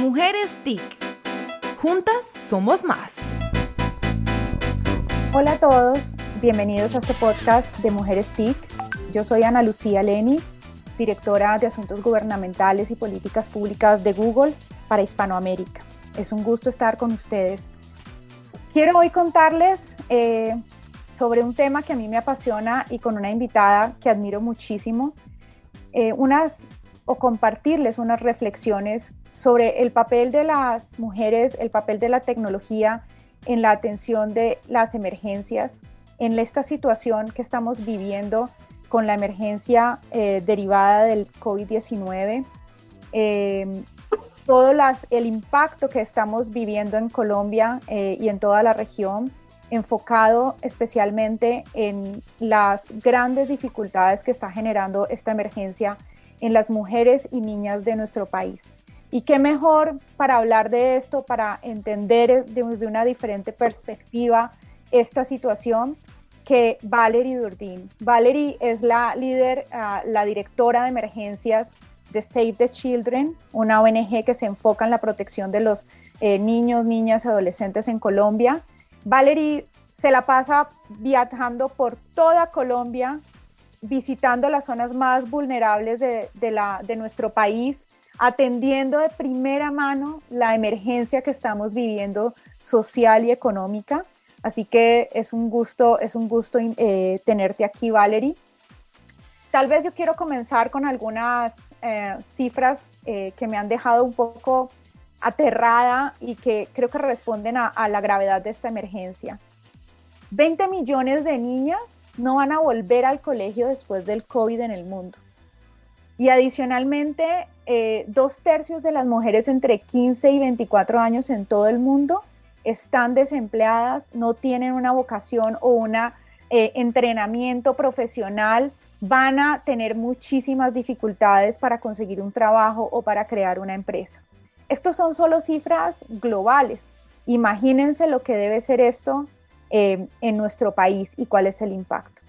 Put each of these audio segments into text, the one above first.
Mujeres TIC. Juntas somos más. Hola a todos, bienvenidos a este podcast de Mujeres TIC. Yo soy Ana Lucía Lenis, directora de Asuntos Gubernamentales y Políticas Públicas de Google para Hispanoamérica. Es un gusto estar con ustedes. Quiero hoy contarles sobre un tema que a mí me apasiona y con una invitada que admiro muchísimo, compartirles unas reflexiones sobre el papel de las mujeres, el papel de la tecnología en la atención de las emergencias, en esta situación que estamos viviendo con la emergencia derivada del COVID-19, el impacto que estamos viviendo en Colombia y en toda la región, enfocado especialmente en las grandes dificultades que está generando esta emergencia en las mujeres y niñas de nuestro país. Y qué mejor para hablar de esto, para entender desde una diferente perspectiva esta situación, que Valerie Durdin. Valerie es la líder, la directora de emergencias de Save the Children, una ONG que se enfoca en la protección de los niños, niñas y adolescentes en Colombia. Valerie se la pasa viajando por toda Colombia, visitando las zonas más vulnerables de nuestro país, atendiendo de primera mano la emergencia que estamos viviendo social y económica. Así que es un gusto tenerte aquí, Valerie. Tal vez yo quiero comenzar con algunas cifras que me han dejado un poco aterrada y que creo que responden a la gravedad de esta emergencia. 20 millones de niñas no van a volver al colegio después del COVID en el mundo. Y adicionalmente, 2/3 de las mujeres entre 15 y 24 años en todo el mundo están desempleadas, no tienen una vocación o un entrenamiento profesional, van a tener muchísimas dificultades para conseguir un trabajo o para crear una empresa. Estos son solo cifras globales. Imagínense lo que debe ser esto en nuestro país y cuál es el impacto.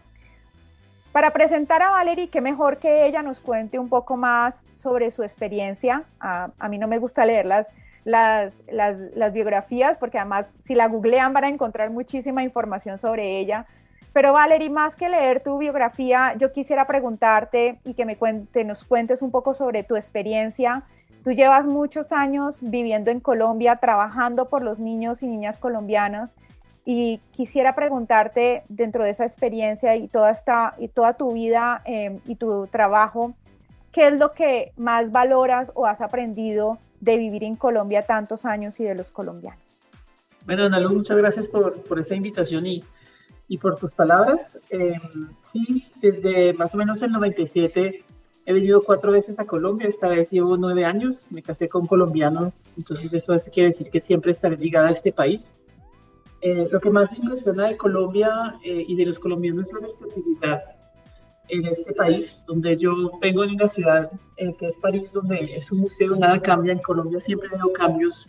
Para presentar a Valerie, qué mejor que ella nos cuente un poco más sobre su experiencia. A mí no me gusta leer las biografías, porque además si la googlean van a encontrar muchísima información sobre ella. Pero Valerie, más que leer tu biografía, yo quisiera preguntarte y que nos cuentes un poco sobre tu experiencia. Tú llevas muchos años viviendo en Colombia, trabajando por los niños y niñas colombianos, y quisiera preguntarte, dentro de esa experiencia y toda tu vida y tu trabajo, ¿qué es lo que más valoras o has aprendido de vivir en Colombia tantos años y de los colombianos? Bueno, Ana Lu, muchas gracias por esa invitación y por tus palabras. Sí, desde más o menos el 97 he venido 4 veces a Colombia. Esta vez llevo 9 años, me casé con un colombiano, entonces eso quiere decir que siempre estaré ligada a este país. Lo que más me impresiona de Colombia y de los colombianos es la versatilidad en este país, donde yo vengo de una ciudad que es París, donde es un museo, nada cambia. En Colombia siempre veo cambios,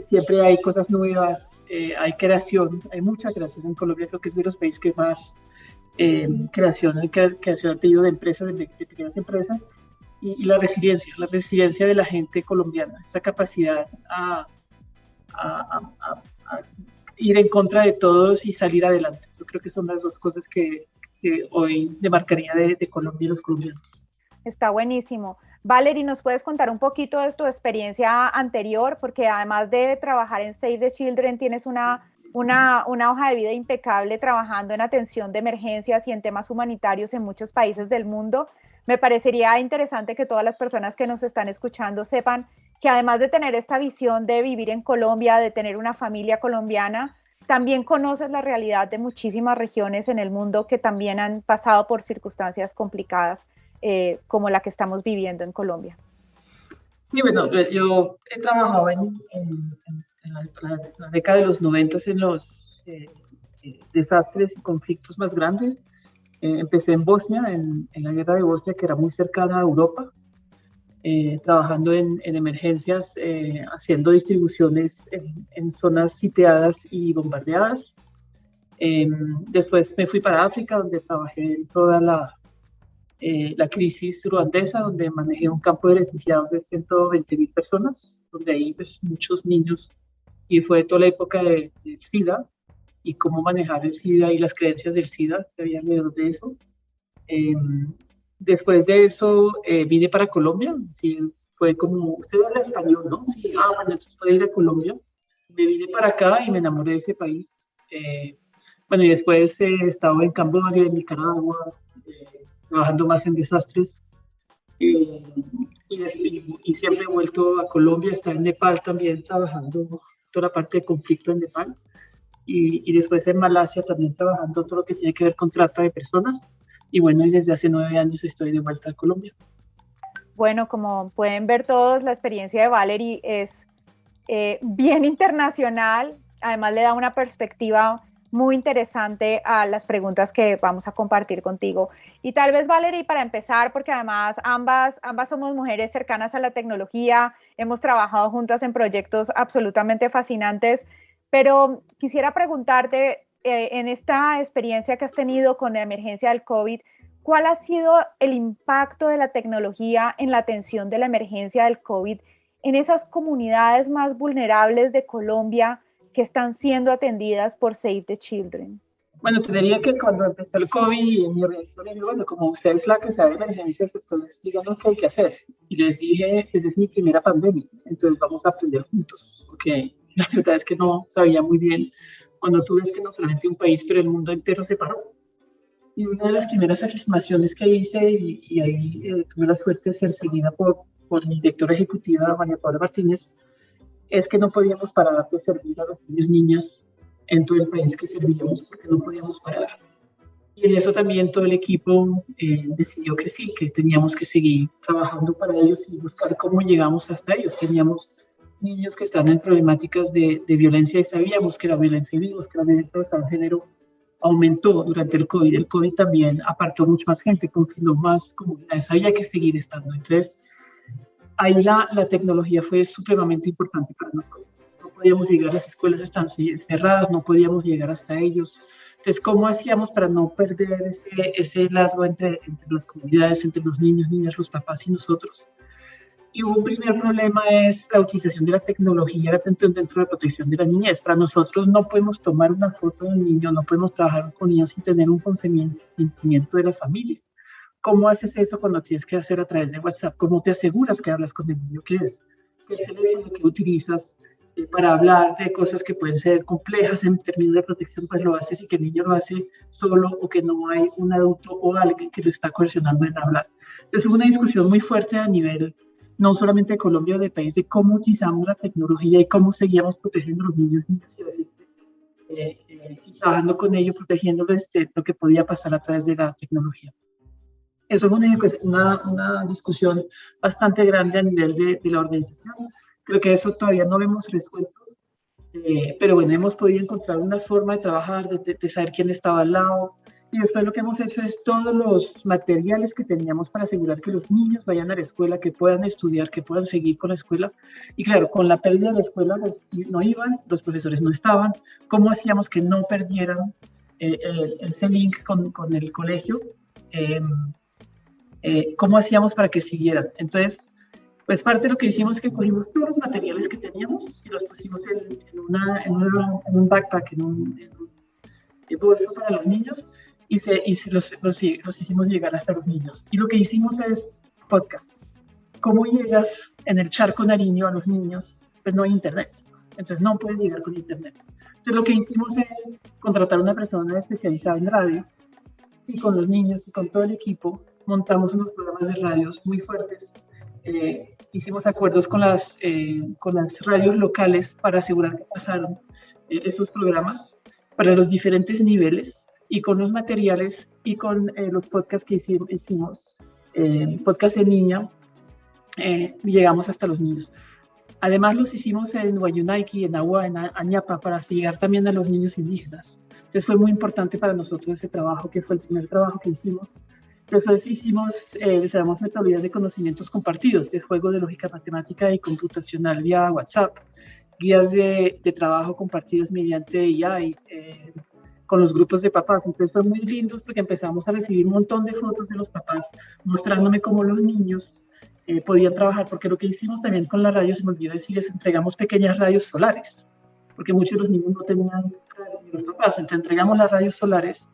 siempre hay cosas nuevas, hay creación, hay mucha creación en Colombia. Creo que es de los países que más creación ha tenido de empresas, de pequeñas empresas, y la resiliencia de la gente colombiana, esa capacidad a ir en contra de todos y salir adelante. Yo creo que son las dos cosas que hoy demarcaría de Colombia y los colombianos. Está buenísimo. Valerie, ¿nos puedes contar un poquito de tu experiencia anterior? Porque además de trabajar en Save the Children, tienes una hoja de vida impecable trabajando en atención de emergencias y en temas humanitarios en muchos países del mundo. Me parecería interesante que todas las personas que nos están escuchando sepan que además de tener esta visión de vivir en Colombia, de tener una familia colombiana, también conoces la realidad de muchísimas regiones en el mundo que también han pasado por circunstancias complicadas como la que estamos viviendo en Colombia. Sí, bueno, yo he trabajado en la década de los 90 en los desastres y conflictos más grandes. Empecé en Bosnia, en la guerra de Bosnia, que era muy cercana a Europa, trabajando en emergencias, haciendo distribuciones en zonas sitiadas y bombardeadas. Después me fui para África, donde trabajé en toda la crisis ruandesa, donde manejé un campo de refugiados de 120.000 personas, donde ahí pues, muchos niños, y fue toda la época del SIDA, y cómo manejar el SIDA y las creencias del SIDA que había alrededor de eso. Después de eso vine para Colombia, sí, fue como, usted habla español, ¿no? Sí, bueno, entonces puede ir a Colombia. Me vine para acá y me enamoré de ese país. Bueno, y después he estado en Camboya, en Nicaragua, trabajando más en desastres. Y siempre he vuelto a Colombia, estar en Nepal también trabajando toda la parte de conflicto en Nepal. Y después en Malasia también trabajando todo lo que tiene que ver con trata de personas. Y bueno, y desde hace 9 años estoy de vuelta a Colombia. Bueno, como pueden ver todos, la experiencia de Valerie es bien internacional. Además le da una perspectiva muy interesante a las preguntas que vamos a compartir contigo. Y tal vez, Valerie, para empezar, porque además ambas somos mujeres cercanas a la tecnología, hemos trabajado juntas en proyectos absolutamente fascinantes, pero quisiera preguntarte, en esta experiencia que has tenido con la emergencia del COVID, ¿cuál ha sido el impacto de la tecnología en la atención de la emergencia del COVID en esas comunidades más vulnerables de Colombia que están siendo atendidas por Save the Children? Bueno, te diría que cuando empezó el COVID, mi organización dijo, bueno, como usted es la que sabe de emergencias, entonces digan lo que hay que hacer. Y les dije, esa es mi primera pandemia, entonces vamos a aprender juntos, porque la verdad es que no sabía muy bien. Cuando tú ves que no solamente un país, pero el mundo entero se paró. Y una de las primeras afirmaciones que hice, y ahí tuve la suerte de ser seguida por mi directora ejecutiva, María Paula Martínez, es que no podíamos parar de servir a los niños y niñas en todo el país que servíamos, porque no podíamos parar. Y en eso también todo el equipo decidió que sí, que teníamos que seguir trabajando para ellos y buscar cómo llegamos hasta ellos. Teníamos niños que están en problemáticas de violencia y sabíamos que la violencia, vimos que la violencia basada en género aumentó durante el COVID. El COVID también apartó mucha más gente, confinó más comunidades, había que seguir estando. Entonces, ahí la tecnología fue supremamente importante para nosotros. No podíamos llegar, las escuelas están cerradas, no podíamos llegar hasta ellos. Entonces, ¿cómo hacíamos para no perder ese lazo entre las comunidades, entre los niños, niñas, los papás y nosotros? Y un primer problema es la utilización de la tecnología dentro de la protección de la niñez. Para nosotros no podemos tomar una foto de un niño, no podemos trabajar con niños sin tener un consentimiento de la familia. ¿Cómo haces eso cuando tienes que hacer a través de WhatsApp? ¿Cómo te aseguras que hablas con el niño? ¿Qué es? ¿Qué teléfono que utilizas para hablar de cosas que pueden ser complejas en términos de protección? Pues lo haces y que el niño lo hace solo o que no hay un adulto o alguien que lo está coercionando en hablar. Entonces hubo una discusión muy fuerte a nivel no solamente de Colombia, del país, de cómo utilizamos la tecnología y cómo seguíamos protegiendo a los niños, niñas y adolescentes, y trabajando con ellos, protegiéndoles de lo que podía pasar a través de la tecnología. Eso fue una discusión bastante grande a nivel de la organización. Creo que eso todavía no lo hemos resuelto, pero bueno, hemos podido encontrar una forma de trabajar, de saber quién estaba al lado. Y después lo que hemos hecho es todos los materiales que teníamos para asegurar que los niños vayan a la escuela, que puedan estudiar, que puedan seguir con la escuela. Y claro, con la pérdida de la escuela pues, no iban, los profesores no estaban. ¿Cómo hacíamos que no perdieran ese link con el colegio? ¿Cómo hacíamos para que siguieran? Entonces, pues parte de lo que hicimos es que cogimos todos los materiales que teníamos y los pusimos en un backpack, en un bolso para los niños, y los hicimos llegar hasta los niños. Y lo que hicimos es podcast. ¿Cómo llegas en el charco Nariño a los niños? Pues no hay internet. Entonces no puedes llegar con internet. Entonces lo que hicimos es contratar a una persona especializada en radio y con los niños y con todo el equipo montamos unos programas de radios muy fuertes. Hicimos acuerdos con las radios locales para asegurar que pasaron esos programas para los diferentes niveles y con los materiales y con los podcasts que hicimos, podcast de niña, llegamos hasta los niños. Además los hicimos en Guayunaiki, en Agua, en Añapa, para llegar también a los niños indígenas. Entonces fue muy importante para nosotros ese trabajo, que fue el primer trabajo que hicimos. Después desarrollamos metodologías de conocimientos compartidos, de juego de lógica matemática y computacional vía WhatsApp, guías de trabajo compartidas mediante AI, con los grupos de papás. Entonces fue muy lindo porque empezamos a recibir un montón de fotos de los papás mostrándome cómo los niños podían trabajar, porque lo que hicimos también con la radio, se me olvidó decir, es entregamos pequeñas radios solares, porque muchos de los niños no tenían radios de los papás. Entonces entregamos las radios solares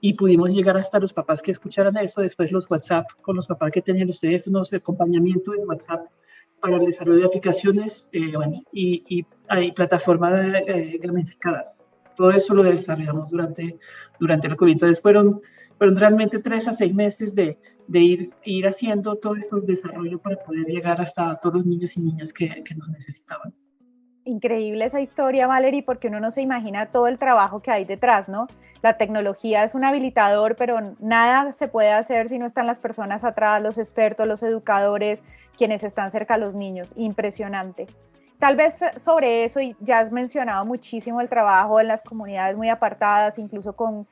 y pudimos llegar hasta los papás que escucharan eso, después los WhatsApp con los papás que tenían los teléfonos, el acompañamiento de WhatsApp para el desarrollo de aplicaciones y hay plataformas gamificadas. Todo eso lo desarrollamos durante el COVID. Entonces fueron realmente 3 a 6 meses de ir haciendo todos estos desarrollos para poder llegar hasta todos los niños y niñas que nos necesitaban. Increíble esa historia, Valerie, porque uno no se imagina todo el trabajo que hay detrás, ¿no? La tecnología es un habilitador, pero nada se puede hacer si no están las personas atrás, los expertos, los educadores, quienes están cerca a los niños. Impresionante. Tal vez sobre eso, y ya has mencionado muchísimo el trabajo en las comunidades muy apartadas, incluso con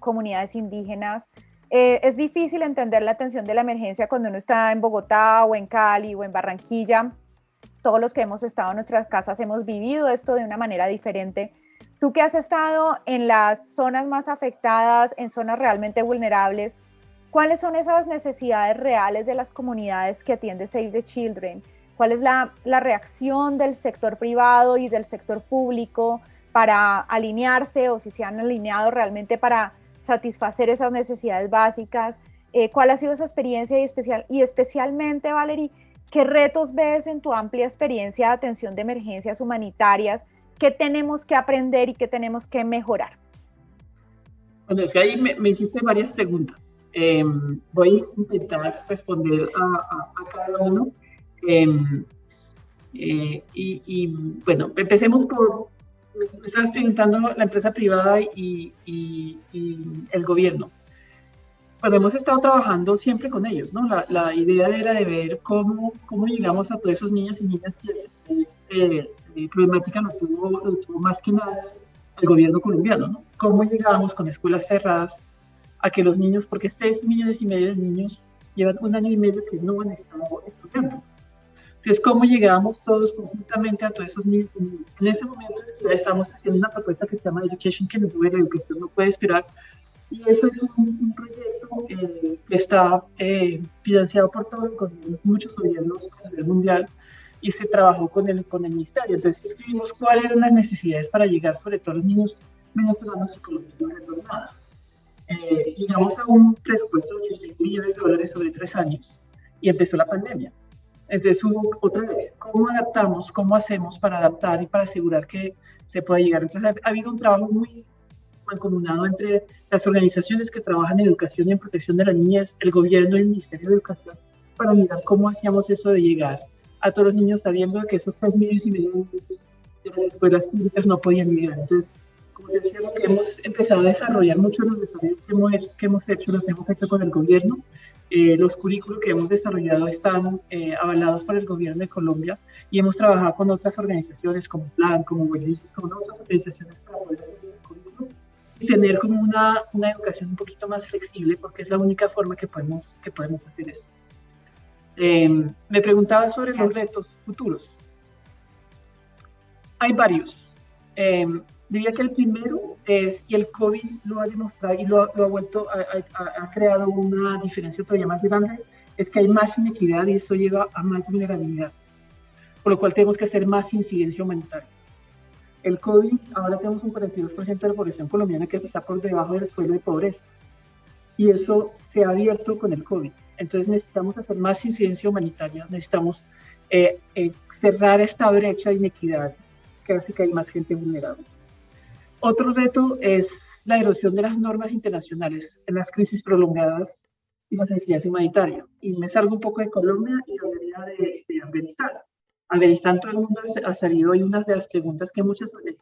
comunidades indígenas. Es difícil entender la atención de la emergencia cuando uno está en Bogotá o en Cali o en Barranquilla. Todos los que hemos estado en nuestras casas hemos vivido esto de una manera diferente. Tú que has estado en las zonas más afectadas, en zonas realmente vulnerables, ¿cuáles son esas necesidades reales de las comunidades que atiende Save the Children? ¿Cuál es la reacción del sector privado y del sector público para alinearse, o si se han alineado realmente para satisfacer esas necesidades básicas? ¿Cuál ha sido esa experiencia y especialmente, Valerie, qué retos ves en tu amplia experiencia de atención de emergencias humanitarias? ¿Qué tenemos que aprender y qué tenemos que mejorar? Bueno, es que ahí me hiciste varias preguntas. Voy a intentar responder a cada uno. Bueno, empecemos por, me estabas preguntando la empresa privada y el gobierno. Pues hemos estado trabajando siempre con ellos, ¿no? La idea era de ver cómo llegamos a todos esos niños y niñas que problemática lo tuvo más que nada el gobierno colombiano, ¿no? Cómo llegábamos con escuelas cerradas a que los niños, porque 6,5 millones de niños llevan 1 año y medio que no han estado estudiando. Entonces, ¿cómo llegábamos todos conjuntamente a todos esos niños y niñas? En ese momento estamos haciendo una propuesta que se llama Education Can Wait, la educación no puede esperar, y eso es un proyecto que está financiado por todos los gobiernos, muchos gobiernos a nivel mundial, y se trabajó con el ministerio. Entonces escribimos cuáles eran las necesidades para llegar sobre todo a los niños venezolanos y colombianos retornados. Llegamos a un presupuesto de $80 millones sobre 3 años y empezó la pandemia. Entonces hubo otra vez, ¿cómo adaptamos? ¿Cómo hacemos para adaptar y para asegurar que se pueda llegar? Entonces ha habido un trabajo muy mancomunado entre las organizaciones que trabajan en educación y en protección de la niñez, el gobierno y el Ministerio de Educación, para mirar cómo hacíamos eso de llegar a todos los niños sabiendo que esos 6,5 millones de las escuelas públicas no podían llegar. Entonces, como te decía, lo que hemos empezado a desarrollar, muchos de los desarrollos que hemos hecho, los hemos hecho con el gobierno. Los currículos que hemos desarrollado están avalados por el gobierno de Colombia y hemos trabajado con otras organizaciones como Plan, como WELIS, con otras organizaciones para poder hacer esos currículos y tener como una educación un poquito más flexible, porque es la única forma que podemos hacer eso. Me preguntaba sobre los retos futuros. Hay varios. Diría que el primero es, y el COVID lo ha demostrado y lo ha vuelto, ha creado una diferencia todavía más grande, es que hay más inequidad y eso lleva a más vulnerabilidad, por lo cual tenemos que hacer más incidencia humanitaria. El COVID, ahora tenemos un 42% de la población colombiana que está por debajo del suelo de pobreza, y eso se ha abierto con el COVID. Entonces necesitamos hacer más incidencia humanitaria, necesitamos cerrar esta brecha de inequidad que hace que hay más gente vulnerable. Otro reto es la erosión de las normas internacionales en las crisis prolongadas y las necesidades humanitarias. Y me salgo un poco de Colombia y hablaría de Afganistán. Afganistán, todo el mundo ha salido, y una de las preguntas que muchas veces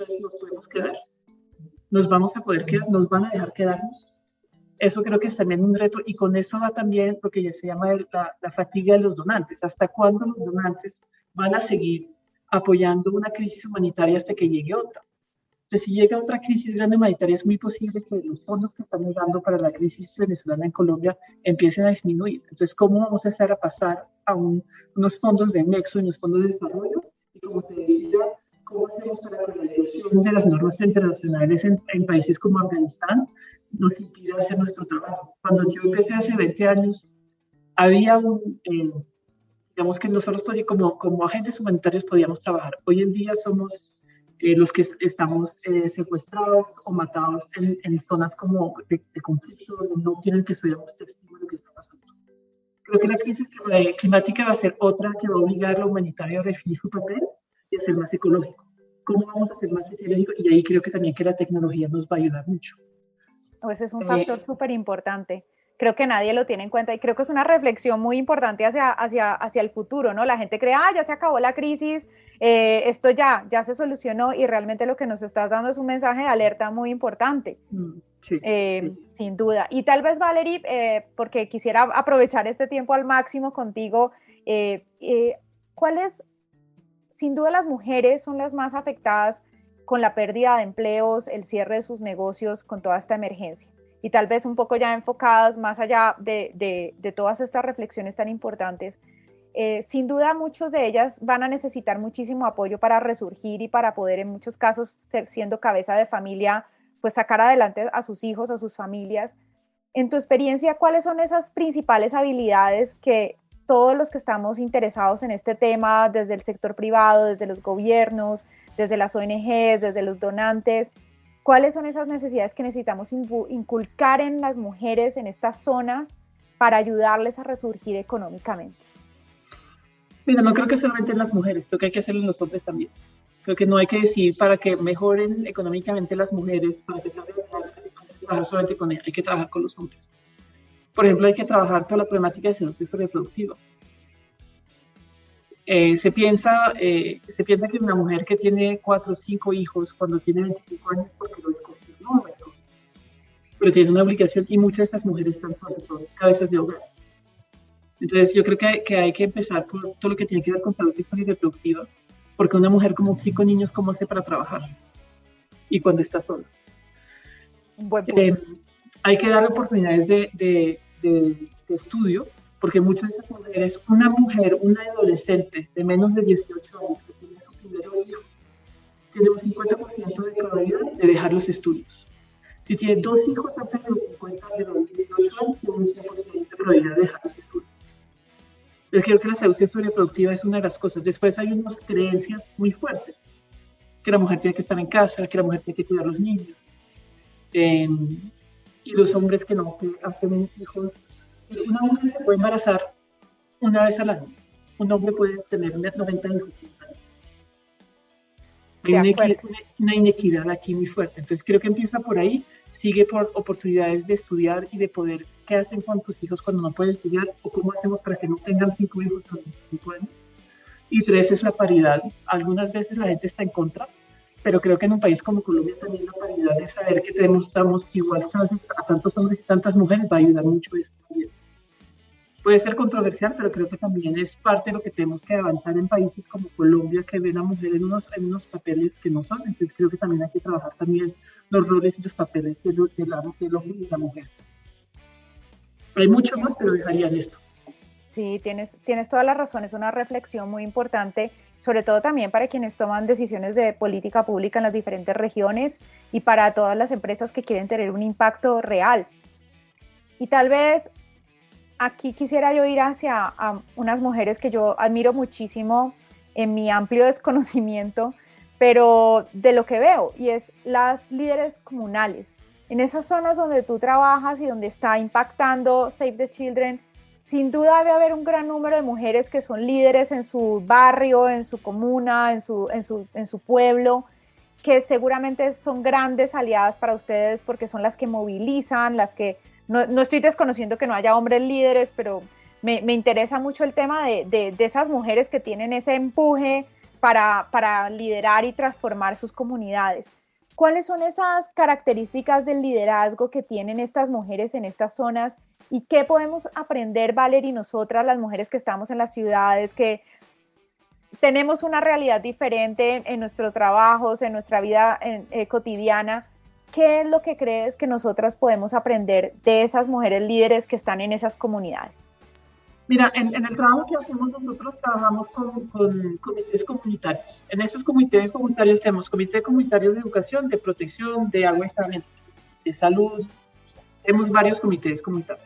es: ¿nos podemos quedar? ¿Nos vamos a poder quedar? ¿Nos van a dejar quedarnos? Eso creo que es también un reto, y con eso va también lo que ya se llama la fatiga de los donantes. ¿Hasta cuándo los donantes van a seguir apoyando una crisis humanitaria hasta que llegue otra? Entonces, si llega otra crisis grande humanitaria, es muy posible que los fondos que están llegando para la crisis venezolana en Colombia empiecen a disminuir. Entonces, ¿cómo vamos a hacer a pasar a unos fondos de nexo y unos fondos de desarrollo? Y como te decía, cómo hacemos para que la violación de las normas internacionales en países como Afganistán nos impida hacer nuestro trabajo. Cuando yo empecé hace 20 años, había digamos que nosotros como agentes humanitarios podíamos trabajar. Hoy en día somos los que estamos secuestrados o matados en zonas como de conflicto, donde no quieren que estudiamos testigo de lo que está pasando. Creo que la crisis climática va a ser otra que va a obligar a lo humanitario a definir su papel y a ser más ecológico. ¿Cómo vamos a ser más ecológico? Y ahí creo que también que la tecnología nos va a ayudar mucho. Ese es un factor súper importante. Creo que nadie lo tiene en cuenta y creo que es una reflexión muy importante hacia el futuro, ¿no? La gente cree, ya se acabó la crisis, esto ya se solucionó y realmente lo que nos estás dando es un mensaje de alerta muy importante. Sí. Sin duda. Y tal vez, Valerie, porque quisiera aprovechar este tiempo al máximo contigo, ¿cuáles, sin duda las mujeres son las más afectadas con la pérdida de empleos, el cierre de sus negocios con toda esta emergencia? Y tal vez un poco ya enfocadas más allá de todas estas reflexiones tan importantes, sin duda muchos de ellas van a necesitar muchísimo apoyo para resurgir y para poder en muchos casos, siendo cabeza de familia, pues sacar adelante a sus hijos, a sus familias. En tu experiencia, ¿cuáles son esas principales habilidades que todos los que estamos interesados en este tema, desde el sector privado, desde los gobiernos, desde las ONGs, desde los donantes, cuáles son esas necesidades que necesitamos inculcar en las mujeres en estas zonas para ayudarles a resurgir económicamente? Mira, no creo que solamente en las mujeres, creo que hay que hacerlo en los hombres también. Creo que no hay que decir para que mejoren económicamente las mujeres, para que salgan trabajar solamente con ellas, hay que trabajar con los hombres. Por ejemplo, hay que trabajar toda la problemática de salud sexual y reproductiva. Se piensa que una mujer que tiene 4 o 5 hijos cuando tiene 25 años porque lo escogió, no lo escogió, pero tiene una obligación y muchas de estas mujeres están solas, son cabezas de hogar. Entonces yo creo que hay que empezar por todo lo que tiene que ver con salud sexual y reproductiva, porque una mujer como 5 niños, ¿cómo hace para trabajar? Y cuando está sola. Buen punto. Hay que darle oportunidades de estudio, porque muchas de esas mujeres, una adolescente de menos de 18 años que tiene su primer hijo, tiene un 50% de probabilidad de dejar los estudios. Si tiene 2 hijos antes de los 50, de los 18 años, tiene un 100% de probabilidad de dejar los estudios. Yo creo que la salud sexual y reproductiva es una de las cosas. Después hay unas creencias muy fuertes, que la mujer tiene que estar en casa, que la mujer tiene que cuidar a los niños, y los hombres que no, que hacen hijos. Una mujer se puede embarazar una vez al año, un hombre puede tener 90 hijos. Hay una inequidad aquí muy fuerte, entonces creo que empieza por ahí, sigue por oportunidades de estudiar y de poder, qué hacen con sus hijos cuando no pueden estudiar, o cómo hacemos para que no tengan 5 hijos a los 25 años. Y 3 es la paridad. Algunas veces la gente está en contra, pero creo que en un país como Colombia también la paridad de saber que estamos igual a tantos hombres y tantas mujeres va a ayudar mucho a eso también. Puede ser controversial, pero creo que también es parte de lo que tenemos que avanzar en países como Colombia, que ven a mujeres en unos papeles que no son. Entonces creo que también hay que trabajar también los roles y los papeles del hombre y de la mujer. Hay mucho más, pero dejaría en esto. Sí, tienes toda la razón, es una reflexión muy importante, sobre todo también para quienes toman decisiones de política pública en las diferentes regiones y para todas las empresas que quieren tener un impacto real. Y tal vez aquí quisiera yo ir hacia unas mujeres que yo admiro muchísimo en mi amplio desconocimiento, pero de lo que veo, y es las líderes comunales. En esas zonas donde tú trabajas y donde está impactando Save the Children, sin duda debe haber un gran número de mujeres que son líderes en su barrio, en su comuna, en su pueblo, que seguramente son grandes aliadas para ustedes porque son las que movilizan, las que, no estoy desconociendo que no haya hombres líderes, pero me interesa mucho el tema de esas mujeres que tienen ese empuje para liderar y transformar sus comunidades. ¿Cuáles son esas características del liderazgo que tienen estas mujeres en estas zonas? ¿Y qué podemos aprender, Valerie, nosotras, las mujeres que estamos en las ciudades, que tenemos una realidad diferente en nuestros trabajos, en nuestra vida cotidiana? ¿Qué es lo que crees que nosotras podemos aprender de esas mujeres líderes que están en esas comunidades? Mira, en el trabajo que hacemos nosotros trabajamos con comités comunitarios. En esos comités comunitarios tenemos comités comunitarios de educación, de protección, de agua y saneamiento, de salud. Tenemos varios comités comunitarios.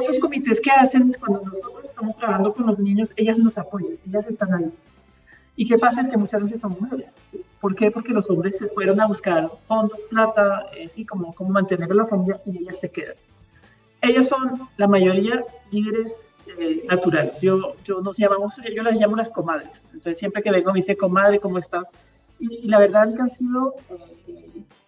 Esos comités que hacen es cuando nosotros estamos trabajando con los niños, ellas nos apoyan, ellas están ahí. ¿Y qué pasa? Es que muchas veces son mujeres. ¿Por qué? Porque los hombres se fueron a buscar fondos, plata, y como mantener a la familia y ellas se quedan. Ellas son la mayoría líderes naturales. Yo las llamo las comadres. Entonces siempre que vengo me dice, comadre, ¿cómo está? Y la verdad que han sido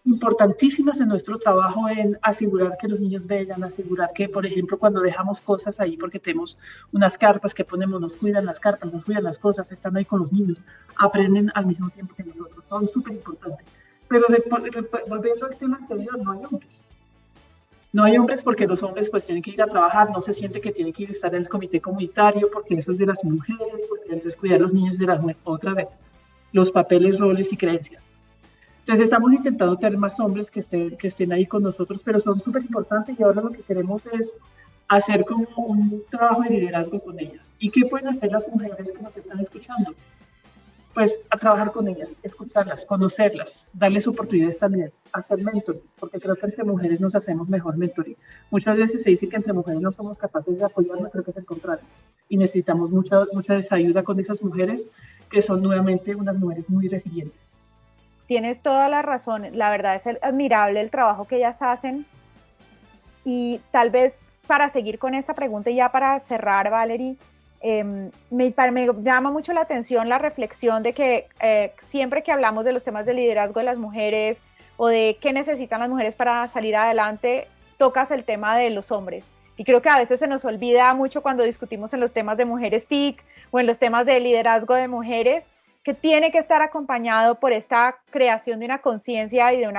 importantísimas en nuestro trabajo en asegurar que los niños vean, asegurar que, por ejemplo, cuando dejamos cosas ahí, porque tenemos unas carpas que ponemos, nos cuidan las carpas, nos cuidan las cosas, están ahí con los niños, aprenden al mismo tiempo que nosotros, son súper importantes. Pero volviendo al tema anterior, no hay hombres. No hay hombres porque los hombres pues tienen que ir a trabajar, no se siente que tienen que estar en el comité comunitario porque eso es de las mujeres, porque entonces cuidar a los niños de las mujeres, otra vez, los papeles, roles y creencias. Entonces estamos intentando tener más hombres que estén ahí con nosotros, pero son súper importantes y ahora lo que queremos es hacer como un trabajo de liderazgo con ellas. ¿Y qué pueden hacer las mujeres que nos están escuchando? Pues a trabajar con ellas, escucharlas, conocerlas, darles oportunidades también, hacer mentoring, porque creo que entre mujeres nos hacemos mejor mentoring. Muchas veces se dice que entre mujeres no somos capaces de apoyarnos, creo que es el contrario. Y necesitamos mucha ayuda con esas mujeres que son nuevamente unas mujeres muy resilientes. Tienes toda la razón, la verdad es admirable el trabajo que ellas hacen y tal vez para seguir con esta pregunta y ya para cerrar, Valerie, me llama mucho la atención la reflexión de que siempre que hablamos de los temas de liderazgo de las mujeres o de qué necesitan las mujeres para salir adelante, tocas el tema de los hombres. Y creo que a veces se nos olvida mucho cuando discutimos en los temas de mujeres TIC o en los temas de liderazgo de mujeres, que tiene que estar acompañado por esta creación de una conciencia y de un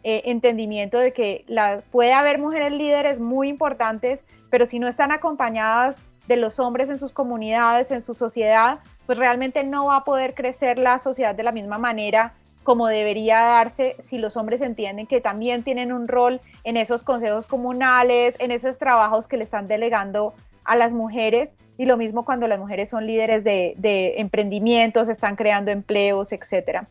entendimiento de que puede haber mujeres líderes muy importantes, pero si no están acompañadas de los hombres en sus comunidades, en su sociedad, pues realmente no va a poder crecer la sociedad de la misma manera como debería darse si los hombres entienden que también tienen un rol en esos consejos comunales, en esos trabajos que le están delegando a las mujeres, y lo mismo cuando las mujeres son líderes de emprendimientos, están creando empleos, etc.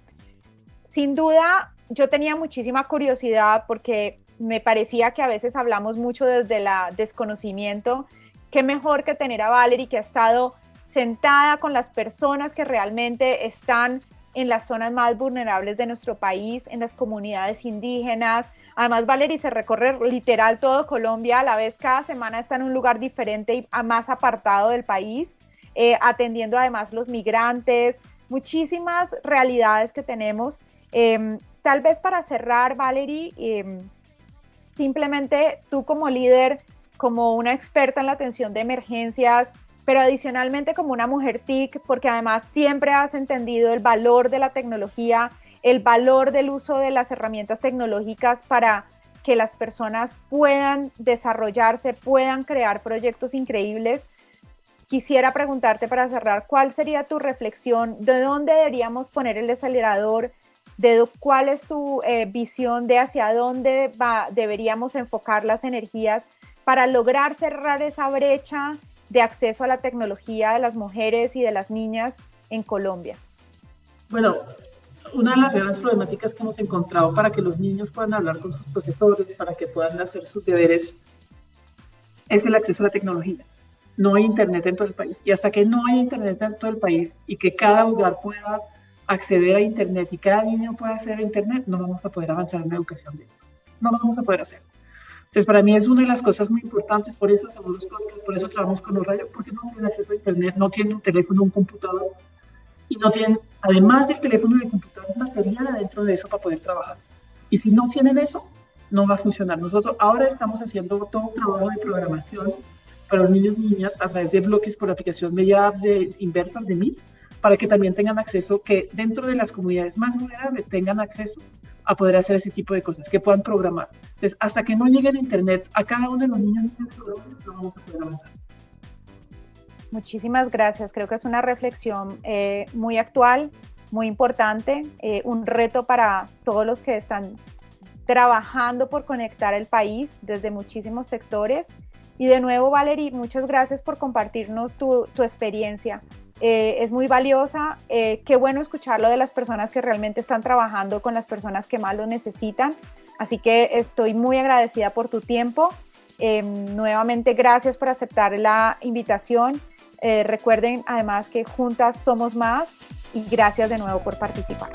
Sin duda, yo tenía muchísima curiosidad porque me parecía que a veces hablamos mucho desde el desconocimiento. Qué mejor que tener a Valerie, que ha estado sentada con las personas que realmente están en las zonas más vulnerables de nuestro país, en las comunidades indígenas. Además, Valerie se recorre literal todo Colombia, a la vez cada semana está en un lugar diferente y más apartado del país, atendiendo además los migrantes, muchísimas realidades que tenemos. Tal vez para cerrar, Valerie, simplemente tú como líder, como una experta en la atención de emergencias, pero adicionalmente como una mujer TIC, porque además siempre has entendido el valor de la tecnología, el valor del uso de las herramientas tecnológicas para que las personas puedan desarrollarse, puedan crear proyectos increíbles. Quisiera preguntarte para cerrar, ¿cuál sería tu reflexión? ¿De dónde deberíamos poner el acelerador? ¿Cuál es tu visión de hacia dónde deberíamos enfocar las energías para lograr cerrar esa brecha de acceso a la tecnología de las mujeres y de las niñas en Colombia? Bueno, una de las grandes problemáticas que hemos encontrado para que los niños puedan hablar con sus profesores, para que puedan hacer sus deberes, es el acceso a la tecnología. No hay internet en todo el país. Y hasta que no hay internet en todo el país y que cada hogar pueda acceder a internet y cada niño pueda acceder a internet, no vamos a poder avanzar en la educación de esto. No lo vamos a poder hacer. Entonces, para mí es una de las cosas muy importantes, por eso hacemos los podcasts, por eso trabajamos con los radios, porque no tienen acceso a internet, no tienen un teléfono, un computador, y no tienen, además del teléfono y del computador, material adentro de eso para poder trabajar. Y si no tienen eso, no va a funcionar. Nosotros ahora estamos haciendo todo un trabajo de programación para los niños y niñas a través de bloques por aplicación Media Apps de Inverter, de Meet, para que también tengan acceso, que dentro de las comunidades más vulnerables tengan acceso a poder hacer ese tipo de cosas, que puedan programar. Entonces, hasta que no llegue el internet a cada uno de los niños y niñas, no vamos a poder avanzar. Muchísimas gracias. Creo que es una reflexión muy actual, muy importante, un reto para todos los que están trabajando por conectar el país desde muchísimos sectores. Y de nuevo, Valerie, muchas gracias por compartirnos tu experiencia. Es muy valiosa. Qué bueno escucharlo de las personas que realmente están trabajando con las personas que más lo necesitan. Así que estoy muy agradecida por tu tiempo. Nuevamente, gracias por aceptar la invitación. Recuerden además que juntas somos más y gracias de nuevo por participar.